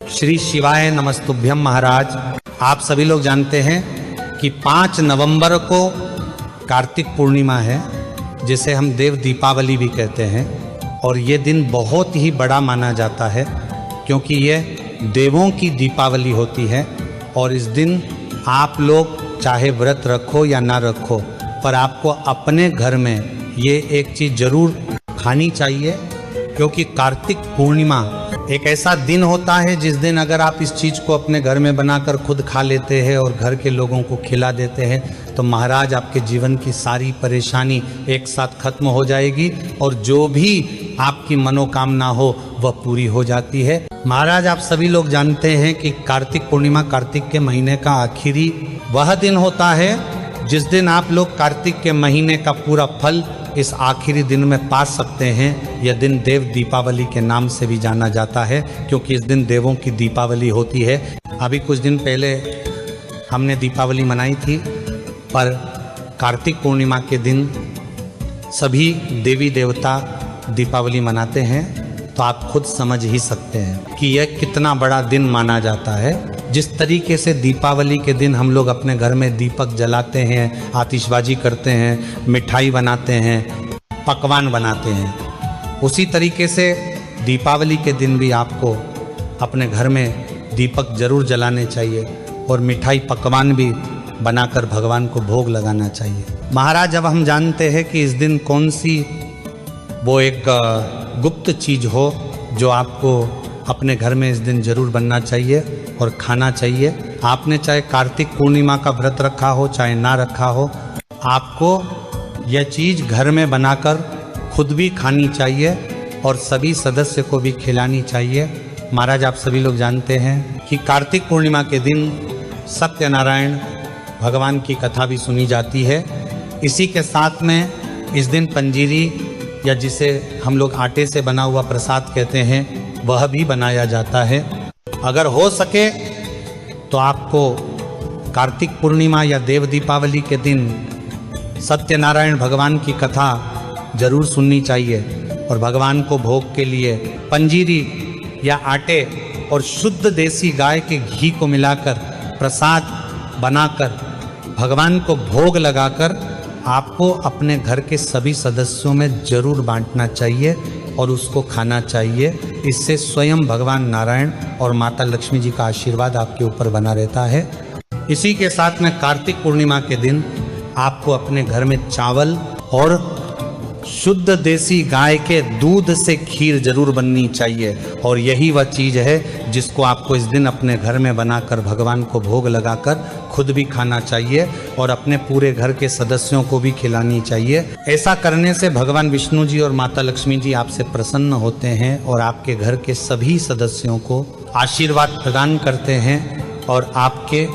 श्री शिवाय नमस्तुभ्यम। महाराज, आप सभी लोग जानते हैं कि 5 नवंबर को कार्तिक पूर्णिमा है, जिसे हम देव दीपावली भी कहते हैं। और ये दिन बहुत ही बड़ा माना जाता है क्योंकि ये देवों की दीपावली होती है। और इस दिन आप लोग चाहे व्रत रखो या ना रखो, पर आपको अपने घर में ये एक चीज़ जरूर खानी चाहिए, क्योंकि कार्तिक पूर्णिमा एक ऐसा दिन होता है जिस दिन अगर आप इस चीज़ को अपने घर में बनाकर खुद खा लेते हैं और घर के लोगों को खिला देते हैं, तो महाराज आपके जीवन की सारी परेशानी एक साथ खत्म हो जाएगी और जो भी आपकी मनोकामना हो वह पूरी हो जाती है। महाराज, आप सभी लोग जानते हैं कि कार्तिक पूर्णिमा कार्तिक के महीने का आखिरी वह दिन होता है जिस दिन आप लोग कार्तिक के महीने का पूरा फल इस आखिरी दिन में पा सकते हैं। यह दिन देव दीपावली के नाम से भी जाना जाता है, क्योंकि इस दिन देवों की दीपावली होती है। अभी कुछ दिन पहले हमने दीपावली मनाई थी, पर कार्तिक पूर्णिमा के दिन सभी देवी देवता दीपावली मनाते हैं, तो आप खुद समझ ही सकते हैं कि यह कितना बड़ा दिन माना जाता है। जिस तरीके से दीपावली के दिन हम लोग अपने घर में दीपक जलाते हैं, आतिशबाजी करते हैं, मिठाई बनाते हैं, पकवान बनाते हैं, उसी तरीके से दीपावली के दिन भी आपको अपने घर में दीपक जरूर जलाने चाहिए और मिठाई पकवान भी बनाकर भगवान को भोग लगाना चाहिए। महाराज, जब हम जानते हैं कि इस दिन कौन सी वो एक गुप्त चीज़ हो जो आपको अपने घर में इस दिन जरूर बनना चाहिए और खाना चाहिए। आपने चाहे कार्तिक पूर्णिमा का व्रत रखा हो चाहे ना रखा हो, आपको यह चीज़ घर में बनाकर खुद भी खानी चाहिए और सभी सदस्य को भी खिलानी चाहिए। महाराज, आप सभी लोग जानते हैं कि कार्तिक पूर्णिमा के दिन सत्यनारायण भगवान की कथा भी सुनी जाती है। इसी के साथ में इस दिन पंजीरी, या जिसे हम लोग आटे से बना हुआ प्रसाद कहते हैं, वह भी बनाया जाता है। अगर हो सके तो आपको कार्तिक पूर्णिमा या देव दीपावली के दिन सत्यनारायण भगवान की कथा जरूर सुननी चाहिए और भगवान को भोग के लिए पंजीरी या आटे और शुद्ध देसी गाय के घी को मिलाकर प्रसाद बनाकर भगवान को भोग लगाकर आपको अपने घर के सभी सदस्यों में जरूर बांटना चाहिए और उसको खाना चाहिए। इससे स्वयं भगवान नारायण और माता लक्ष्मी जी का आशीर्वाद आपके ऊपर बना रहता है। इसी के साथ में कार्तिक पूर्णिमा के दिन आपको अपने घर में चावल और शुद्ध देसी गाय के दूध से खीर जरूर बननी चाहिए, और यही वह चीज़ है जिसको आपको इस दिन अपने घर में बनाकर भगवान को भोग लगाकर खुद भी खाना चाहिए और अपने पूरे घर के सदस्यों को भी खिलानी चाहिए। ऐसा करने से भगवान विष्णु जी और माता लक्ष्मी जी आपसे प्रसन्न होते हैं और आपके घर के सभी सदस्यों को आशीर्वाद प्रदान करते हैं और आपके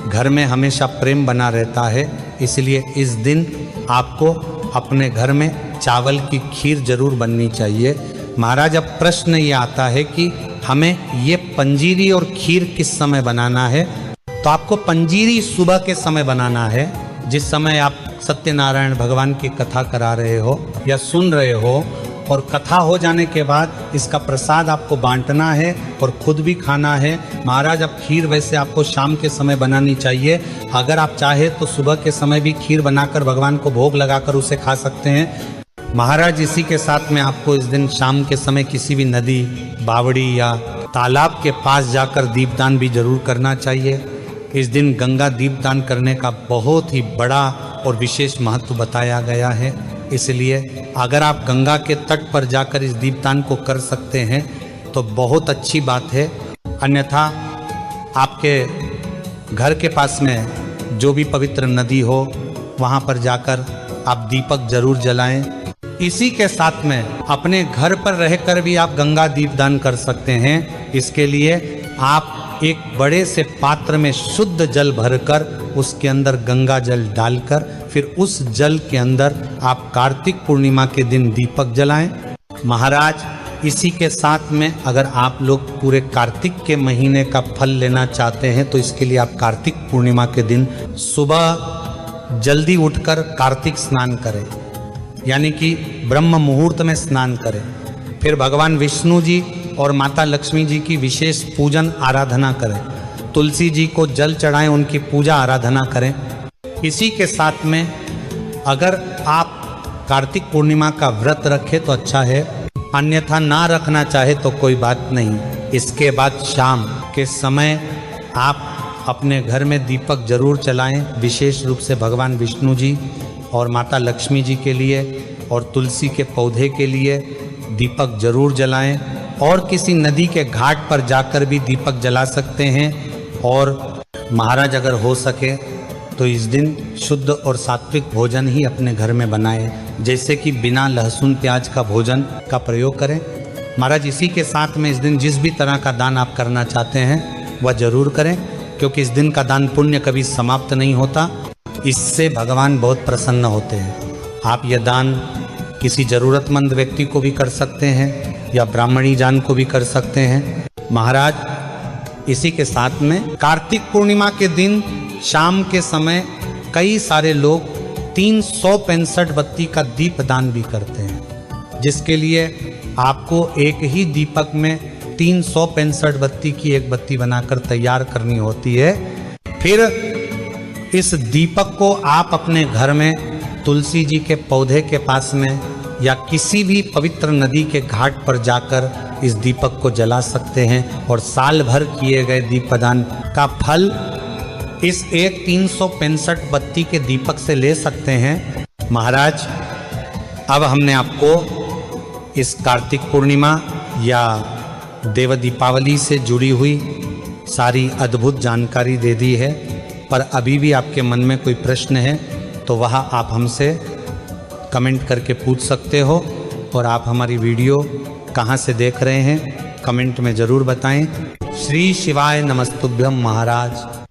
घर में हमेशा प्रेम बना रहता है। इसलिए इस दिन आपको अपने घर में चावल की खीर जरूर बननी चाहिए। महाराज, अब प्रश्न ये आता है कि हमें ये पंजीरी और खीर किस समय बनाना है? तो आपको पंजीरी सुबह के समय बनाना है, जिस समय आप सत्यनारायण भगवान की कथा करा रहे हो या सुन रहे हो, और कथा हो जाने के बाद इसका प्रसाद आपको बांटना है और खुद भी खाना है। महाराज, अब खीर वैसे आपको शाम के समय बनानी चाहिए। अगर आप चाहे तो सुबह के समय भी खीर बनाकर भगवान को भोग लगाकर उसे खा सकते हैं। महाराज, इसी के साथ में आपको इस दिन शाम के समय किसी भी नदी, बावड़ी या तालाब के पास जाकर दीपदान भी जरूर करना चाहिए। इस दिन गंगा दीपदान करने का बहुत ही बड़ा और विशेष महत्व बताया गया है। इसलिए अगर आप गंगा के तट पर जाकर इस दीपदान को कर सकते हैं तो बहुत अच्छी बात है। अन्यथा आपके घर के पास में जो भी पवित्र नदी हो, वहाँ पर जाकर आप दीपक जरूर जलाएं। इसी के साथ में अपने घर पर रहकर भी आप गंगा दीपदान कर सकते हैं। इसके लिए आप एक बड़े से पात्र में शुद्ध जल भरकर उसके अंदर गंगा जल डालकर फिर उस जल के अंदर आप कार्तिक पूर्णिमा के दिन दीपक जलाएं। महाराज, इसी के साथ में अगर आप लोग पूरे कार्तिक के महीने का फल लेना चाहते हैं तो इसके लिए आप कार्तिक पूर्णिमा के दिन सुबह जल्दी उठकर कार्तिक स्नान करें, यानी कि ब्रह्म मुहूर्त में स्नान करें। फिर भगवान विष्णु जी और माता लक्ष्मी जी की विशेष पूजन आराधना करें, तुलसी जी को जल चढ़ाएं, उनकी पूजा आराधना करें। इसी के साथ में अगर आप कार्तिक पूर्णिमा का व्रत रखें तो अच्छा है, अन्यथा ना रखना चाहे तो कोई बात नहीं। इसके बाद शाम के समय आप अपने घर में दीपक जरूर जलाएं, विशेष रूप से भगवान विष्णु जी और माता लक्ष्मी जी के लिए और तुलसी के पौधे के लिए दीपक जरूर जलाएं। और किसी नदी के घाट पर जाकर भी दीपक जला सकते हैं। और महाराज अगर हो सके तो इस दिन शुद्ध और सात्विक भोजन ही अपने घर में बनाएं, जैसे कि बिना लहसुन प्याज का भोजन का प्रयोग करें। महाराज इसी के साथ में इस दिन जिस भी तरह का दान आप करना चाहते हैं वह जरूर करें, क्योंकि इस दिन का दान पुण्य कभी समाप्त नहीं होता, इससे भगवान बहुत प्रसन्न होते हैं। आप यह दान किसी ज़रूरतमंद व्यक्ति को भी कर सकते हैं या ब्राह्मणी जान को भी कर सकते हैं। महाराज इसी के साथ में कार्तिक पूर्णिमा के दिन शाम के समय कई सारे लोग 365 बत्ती का दीप दान भी करते हैं, जिसके लिए आपको एक ही दीपक में 365 बत्ती की एक बत्ती बनाकर तैयार करनी होती है। फिर इस दीपक को आप अपने घर में तुलसी जी के पौधे के पास में या किसी भी पवित्र नदी के घाट पर जाकर इस दीपक को जला सकते हैं और साल भर किए गए दीपदान का फल इस एक 365 बत्ती के दीपक से ले सकते हैं। महाराज अब हमने आपको इस कार्तिक पूर्णिमा या देव दीपावली से जुड़ी हुई सारी अद्भुत जानकारी दे दी है, पर अभी भी आपके मन में कोई प्रश्न है तो वह आप हमसे कमेंट करके पूछ सकते हो। और आप हमारी वीडियो कहाँ से देख रहे हैं कमेंट में ज़रूर बताएं। श्री शिवाय नमस्तुभ्यम महाराज।